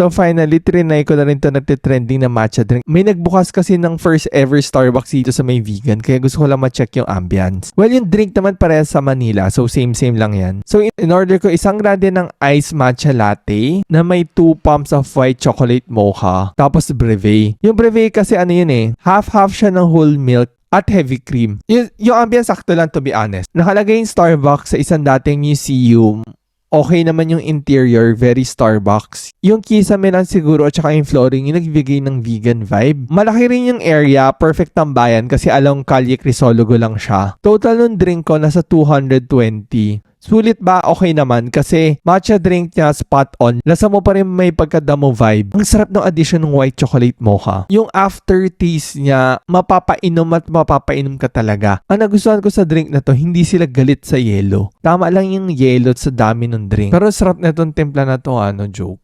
So finally, trinay ko na rin to nagtitrending na matcha drink. May nagbukas kasi ng first ever Starbucks dito sa may vegan, kaya gusto ko lang ma-check yung ambience. Well, yung drink naman parehas sa Manila, so same lang yan. So in order ko isang grande ng iced matcha latte na may 2 pumps of white chocolate mocha, tapos brevet. Yung brevet kasi ano yun eh, half-half siya ng whole milk at heavy cream. Yung ambience sakto lang, to be honest. Nakalagay yung Starbucks sa isang dating museum. Okay naman yung interior, very Starbucks. Yung kisame lang siguro at saka yung flooring yung nagbigay ng vegan vibe. Malaki rin yung area, perfect tambayan kasi along Calle Crisologo lang siya. Total ng drink ko nasa 220. Sulit ba? Okay naman kasi matcha drink niya spot on. Lasa mo pa rin may pagkadamo vibe. Ang sarap ng addition ng white chocolate mocha. Yung aftertaste niya, mapapainom at mapapainom ka talaga. Ang nagustuhan ko sa drink na to, hindi sila galit sa yelo. Tama lang yung yelo sa dami ng drink. Pero sarap na itong timpla na to, joke.